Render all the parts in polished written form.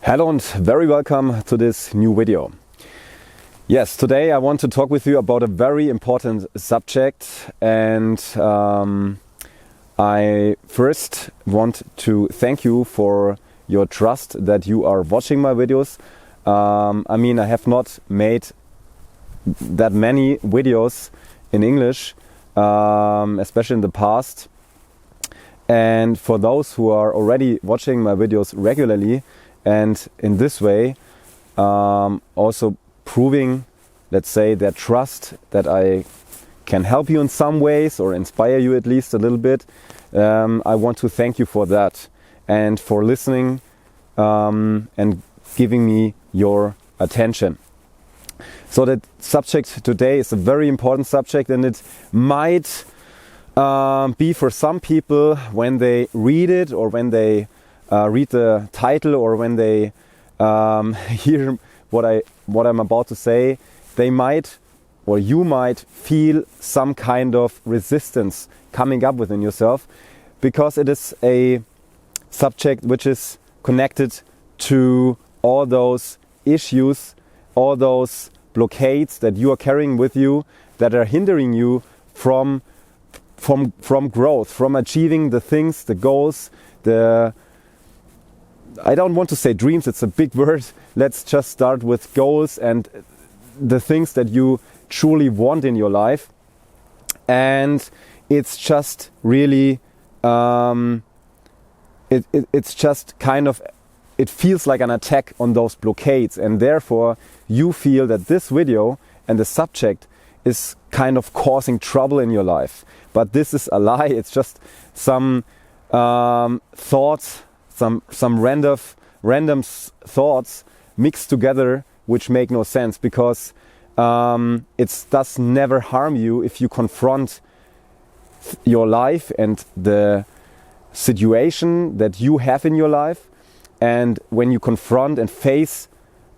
Hello and very welcome to this new video. Yes, today I want to talk with you about a very important subject, and I first want to thank you for your trust that you are watching my videos. I have not made that many videos in English, especially in the past. And for those who are already watching my videos regularly, and in this way also proving, let's say, their trust that I can help you in some ways or inspire you at least a little bit, I want to thank you for that and for listening and giving me your attention. So the subject today is a very important subject, and it might be for some people, when they read it or when they read the title or when they hear what I'm about to say, they might, or you might, feel some kind of resistance coming up within yourself, because it is a subject which is connected to all those issues, all those blockades that you are carrying with you that are hindering you from growth, from achieving the things, the goals, I don't want to say dreams, it's a big word. Let's just start with goals and the things that you truly want in your life. And it's just really, it's just kind of, it feels like an attack on those blockades. And therefore you feel that this video and the subject is kind of causing trouble in your life. But this is a lie. It's just some thoughts, some random thoughts mixed together, which make no sense, because it does never harm you if you confront your life and the situation that you have in your life, and when you confront and face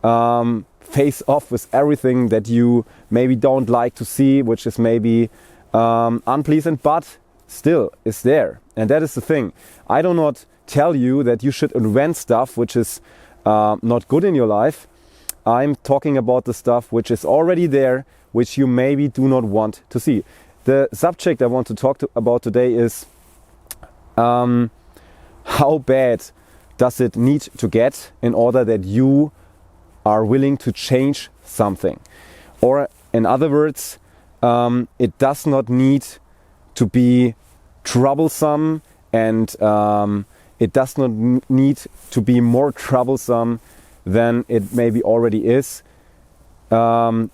off with everything that you maybe don't like to see, which is maybe unpleasant, but still is there. And that is the thing. I do not tell you that you should invent stuff which is not good in your life. I'm talking about the stuff which is already there, which you maybe do not want to see. The subject I want to talk about today is how bad does it need to get in order that you are willing to change something? Or in other words, it does not need to be troublesome, and it does not need to be more troublesome than it maybe already is in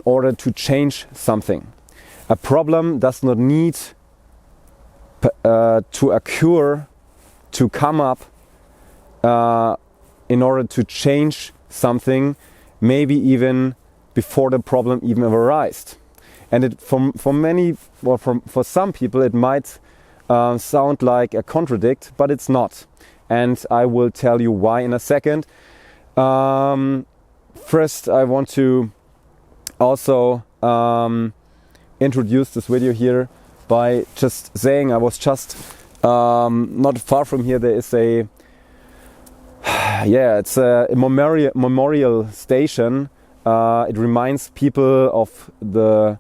order to change something. A problem does not need to occur, to come up in order to change something, maybe even before the problem even arises. And for some people it might sound like a contradict, but it's not. And I will tell you why in a second. First, I want to also introduce this video here by just saying, I was just not far from here. There is it's a memorial station. It reminds people of the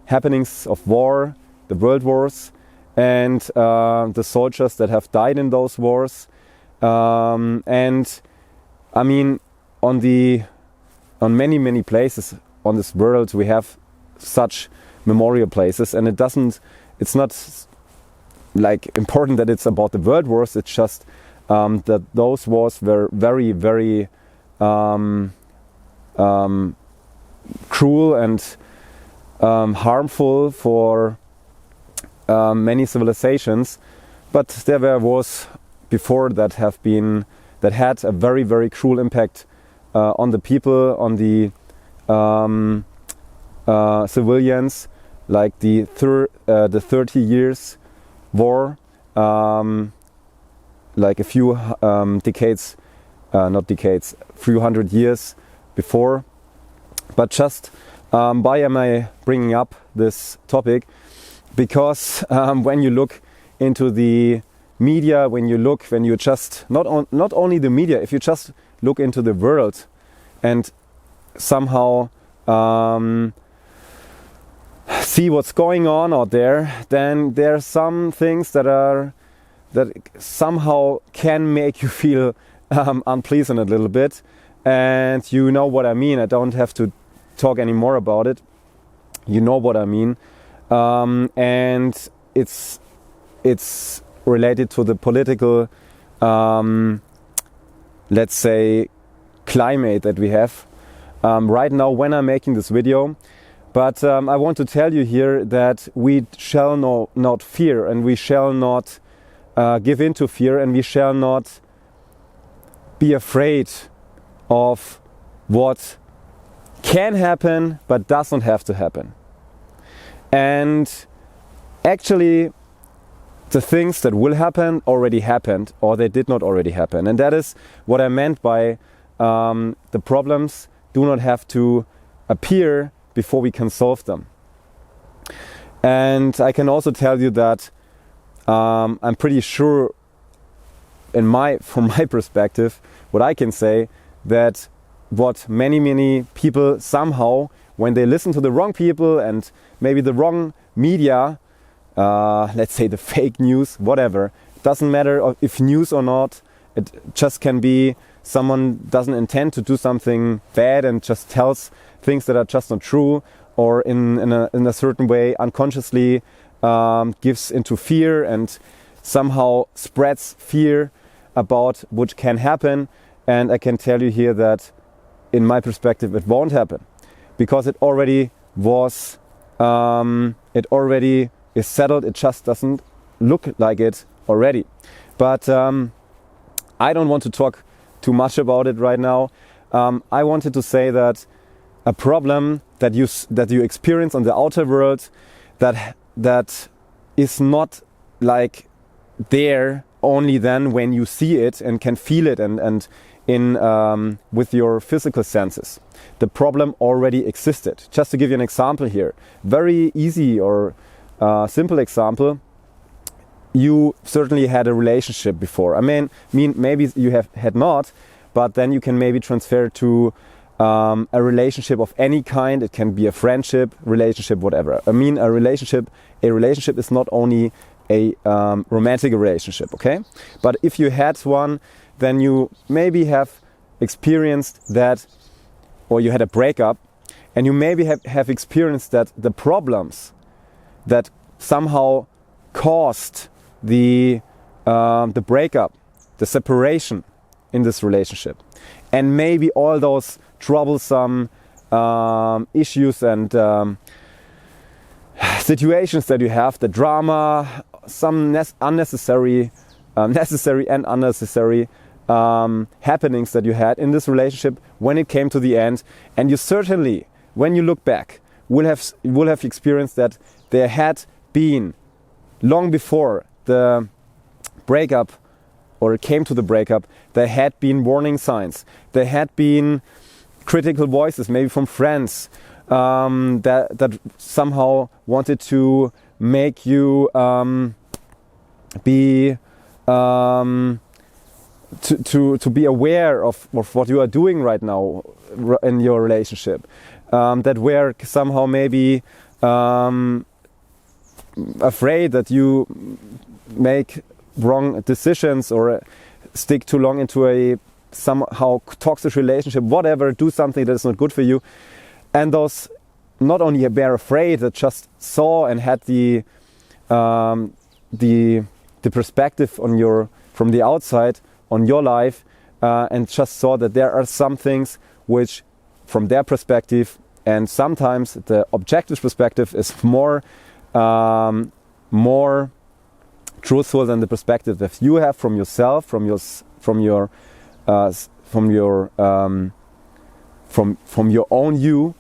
happenings of war, the world wars, and the soldiers that have died in those wars. And I mean, on many places on this world we have such memorial places, and it's not like important that it's about the world wars. It's just that those wars were very, very cruel and harmful for many civilizations. But there were wars before that had a very, very cruel impact on the people, on the civilians, like the 30 years war, like a few few hundred years before. But just why am I bringing up this topic? Because when you look into the media, when you just, not only the media, if you just look into the world and somehow see what's going on out there, then there are some things that somehow can make you feel unpleasant a little bit. And you know what I mean. I don't have to talk any more about it. You know what I mean. And it's related to the political, let's say, climate that we have right now when I'm making this video. But I want to tell you here that we shall not fear, and we shall not give in to fear, and we shall not be afraid of what can happen but doesn't have to happen. And actually, the things that will happen already happened, or they did not already happen. And that is what I meant by the problems do not have to appear before we can solve them. And I can also tell you that I'm pretty sure, from my perspective, what I can say, that what many people somehow, when they listen to the wrong people and maybe the wrong media, let's say the fake news, whatever, it doesn't matter if news or not, it just can be someone doesn't intend to do something bad and just tells things that are just not true, or in a certain way unconsciously gives into fear and somehow spreads fear about what can happen. And I can tell you here that in my perspective it won't happen, because it already was, it already is settled. It just doesn't look like it already. But I don't want to talk too much about it right now. I wanted to say that a problem that you experience on the outer world, that is not like there only then when you see it and can feel it and in with your physical senses. The problem already existed. Just to give you an example here, very easy or simple example. You certainly had a relationship before. I mean maybe you had not, but then you can maybe transfer to a relationship of any kind. It can be a friendship, relationship, whatever. I mean a relationship is not only a romantic relationship, okay? But if you had one, then you maybe have experienced that, or you had a breakup, and you maybe have experienced that the problems that somehow caused the breakup, the separation in this relationship, and maybe all those troublesome issues and situations that you have, the drama, some necessary and unnecessary happenings that you had in this relationship when it came to the end. And you certainly, when you look back, will have experienced that there had been, long before the breakup, or it came to the breakup, there had been warning signs. There had been critical voices, maybe from friends, that somehow wanted to make you be to be aware of what you are doing right now in your relationship, that were somehow maybe afraid that you make wrong decisions or stick too long into a somehow toxic relationship, whatever, do something that is not good for you. And those not only were afraid, that just saw and had the perspective from the outside on your life, and just saw that there are some things which, from their perspective, and sometimes the objective perspective is more truthful than the perspective that you have from yourself, from your own you,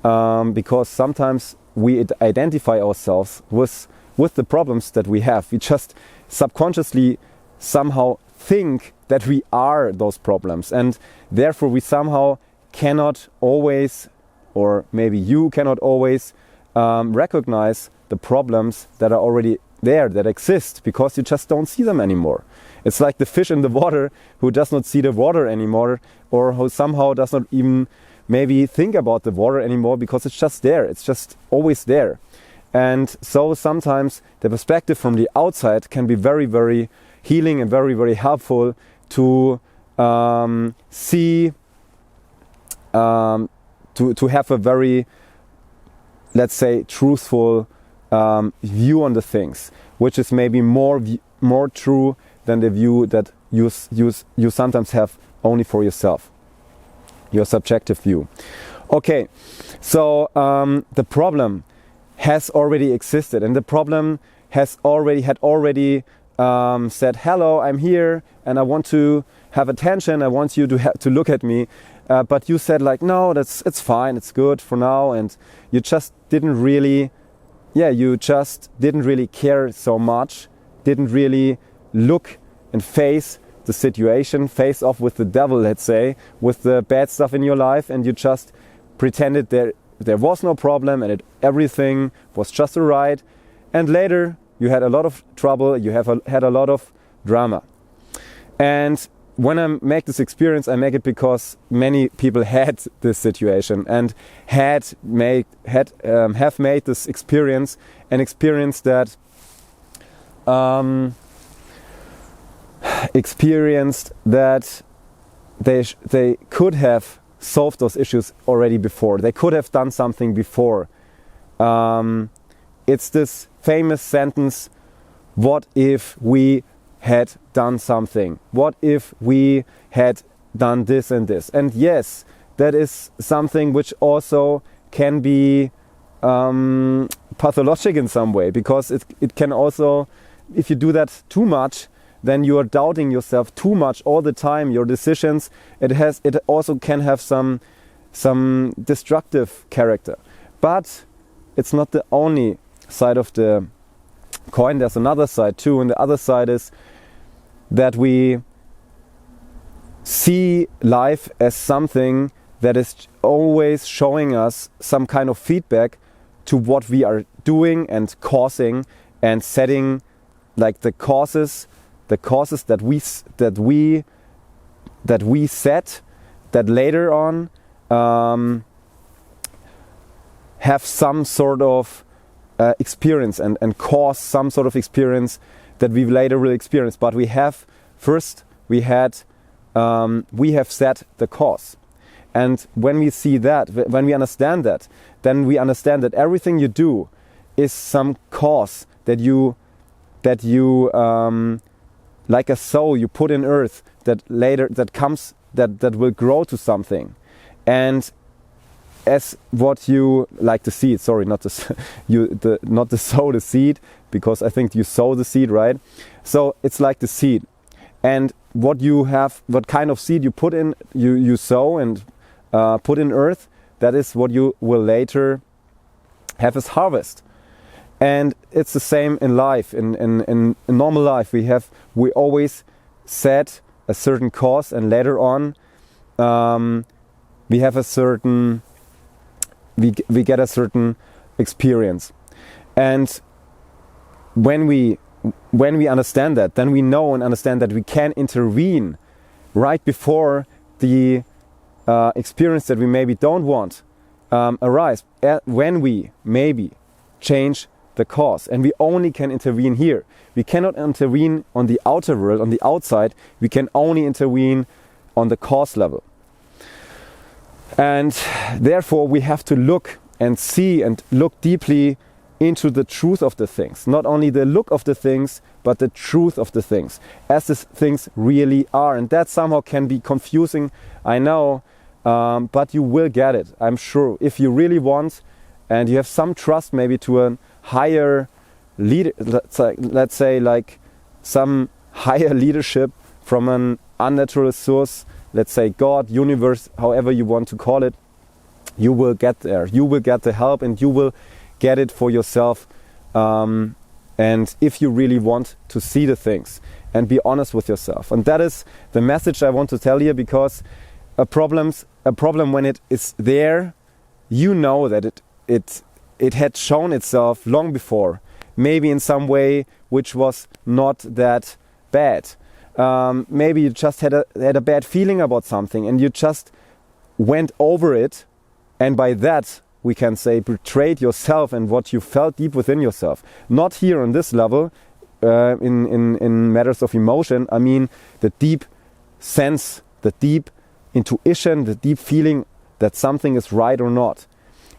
because sometimes we identify ourselves with the problems that we have. We just subconsciously somehow think that we are those problems, and therefore we somehow cannot always, or maybe you cannot always recognize the problems that are already there, that exist, because you just don't see them anymore. It's like the fish in the water who does not see the water anymore, or who somehow does not even maybe think about the water anymore, because it's just there. It's just always there. And so sometimes the perspective from the outside can be very, very healing and very, very helpful to see, to have a very, let's say, truthful view on the things, which is maybe more true than the view that you sometimes have only for yourself, your subjective view. Okay, so the problem has already existed, and the problem had already said, hello, I'm here and I want to have attention, I want you to look at me, but you said like, no, it's fine, it's good for now, and you just didn't really care so much, didn't really look and face the situation, face off with the devil, let's say, with the bad stuff in your life, and you just pretended there was no problem and everything was just alright, and later you had a lot of trouble, you had a lot of drama. And when I make this experience, I make it because many people had this situation and have made this experience, an experience that they could have solved those issues already before. They could have done something before. It's this famous sentence, what if we had done something? What if we had done this and this? And yes, that is something which also can be pathologic in some way, because it can also, if you do that too much, then you are doubting yourself too much all the time, your decisions. It also can have some destructive character. But it's not the only side of the coin. There's another side too, and the other side is that we see life as something that is always showing us some kind of feedback to what we are doing and causing, and setting like the causes that we set, that later on have some sort of experience and cause some sort of experience that we later will experience. But we have set the cause. And when we see that, when we understand that, then we understand that everything you do is some cause that you like a soul you put in earth, that later that will grow to something. And as what you like the seed, sorry, not the sow the seed, because I think you sow the seed, right? So it's like the seed, and what kind of seed you put in, you sow and put in earth, that is what you will later have as harvest. And it's the same in life. In normal life, we always set a certain cause, and later on we get a certain experience. And when we understand that, then we know and understand that we can intervene right before the experience that we maybe don't want arise, when we maybe change the cause. And we only can intervene here. We cannot intervene on the outer world, on the outside. We can only intervene on the cause level. And therefore we have to look and see and look deeply into the truth of the things. Not only the look of the things, but the truth of the things, as the things really are. And that somehow can be confusing, I know, but you will get it, I'm sure. If you really want, and you have some trust maybe to a higher leader, let's say like some higher leadership from an unnatural source, let's say God, universe, however you want to call it, you will get there. You will get the help, and you will get it for yourself. And if you really want to see the things and be honest with yourself. And that is the message I want to tell you, because a problem when it is there, you know that it had shown itself long before, maybe in some way which was not that bad. Maybe you just had a bad feeling about something and you just went over it, and by that we can say betrayed yourself and what you felt deep within yourself. Not here on this level, in matters of emotion. I mean the deep sense, the deep intuition, the deep feeling that something is right or not.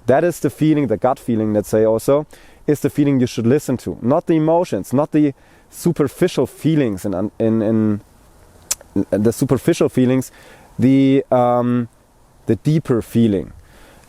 That is the feeling, the gut feeling, let's say also, is the feeling you should listen to. Not the emotions, not the superficial feelings, and in the superficial feelings, the deeper feeling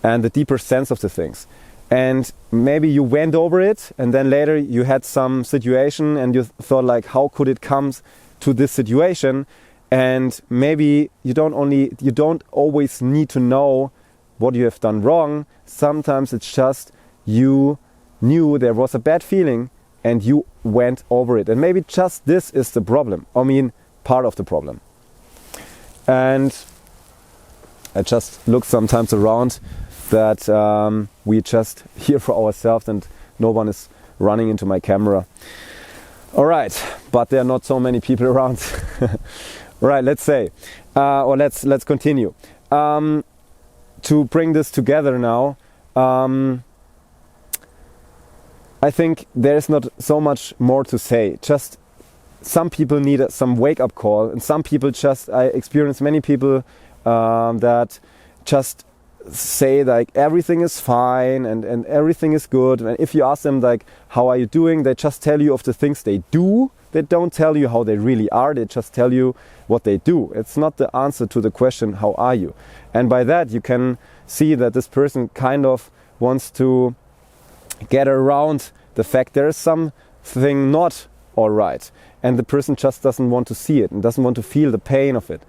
and the deeper sense of the things. And maybe you went over it, and then later you had some situation and you thought like, how could it come to this situation? And maybe you don't always need to know what you have done wrong. Sometimes it's just you knew there was a bad feeling and you went over it. And maybe just this is the problem. I mean, part of the problem. And I just look sometimes around that we just here for ourselves and no one is running into my camera. All right, but there are not so many people around. Right, let's say, or let's continue. To bring this together now, I think there's not so much more to say. Just some people need some wake-up call, and some people I experience many people that just say like everything is fine and everything is good. And if you ask them like, how are you doing? They just tell you of the things they do. They don't tell you how they really are. They just tell you what they do. It's not the answer to the question, how are you? And by that you can see that this person kind of wants to get around the fact there is something not all right. And the person just doesn't want to see it and doesn't want to feel the pain of it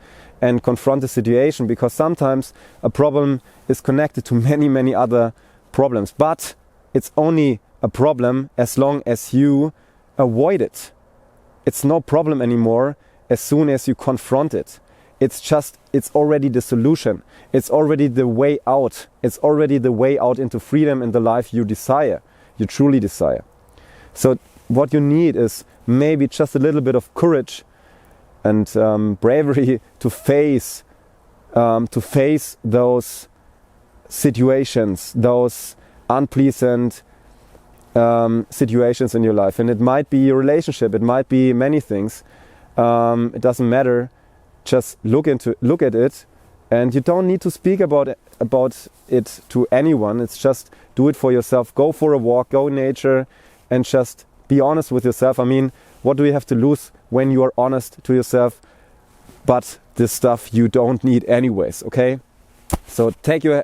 and confront the situation, because sometimes a problem is connected to many, many other problems. But it's only a problem as long as you avoid it. It's no problem anymore as soon as you confront it. It's already the solution. It's already the way out. It's already the way out into freedom and the life you desire, you truly desire. So what you need is maybe just a little bit of courage and bravery to face those situations, those unpleasant situations in your life. And it might be your relationship, it might be many things. It doesn't matter. Just look at it, and you don't need to speak about it to anyone. It's just do it for yourself. Go for a walk, go in nature, and just be honest with yourself. I mean, what do you have to lose when you are honest to yourself? But this stuff you don't need anyways, okay? So take your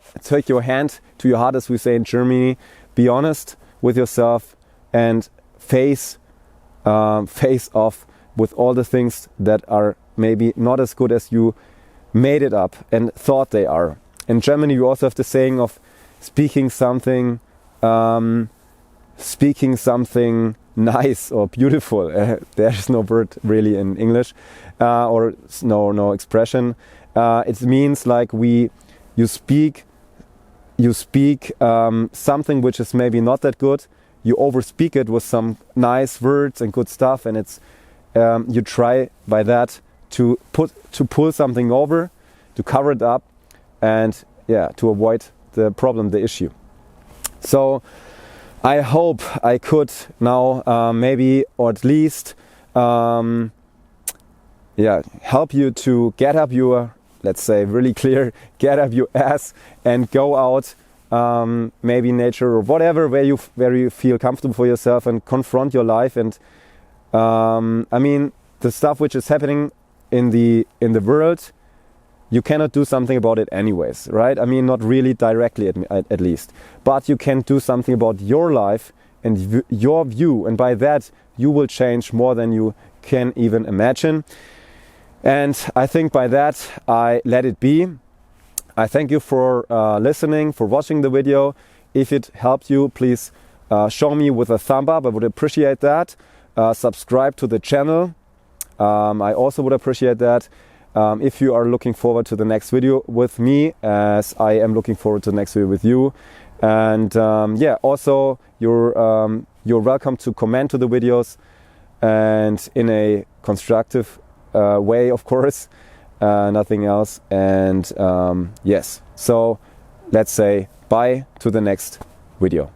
hand to your heart, as we say in Germany. Be honest with yourself and face off with all the things that are maybe not as good as you made it up and thought they are. In Germany, you also have the saying of speaking something nice or beautiful. There is no word really in English, or no expression. It means like you speak something which is maybe not that good. You overspeak it with some nice words and good stuff, and it's you try by that to pull something over, to cover it up, and to avoid the problem, the issue. So I hope I could now maybe, or at least help you to get up your, let's say really clear, get up your ass and go out, maybe nature or whatever, where you feel comfortable for yourself, and confront your life. And I mean, the stuff which is happening in the world, you cannot do something about it anyways, right? I mean, not really directly at least, but you can do something about your life and your view, and by that you will change more than you can even imagine. And I think by that I let it be. I thank you for listening, for watching the video. If it helped you, please show me with a thumb up. I would appreciate that. Subscribe to the channel. I also would appreciate that. if you are looking forward to the next video with me, as I am looking forward to the next video with you. And yeah, also you're welcome to comment to the videos, and in a constructive way, of course, nothing else. And yes, so let's say bye to the next video.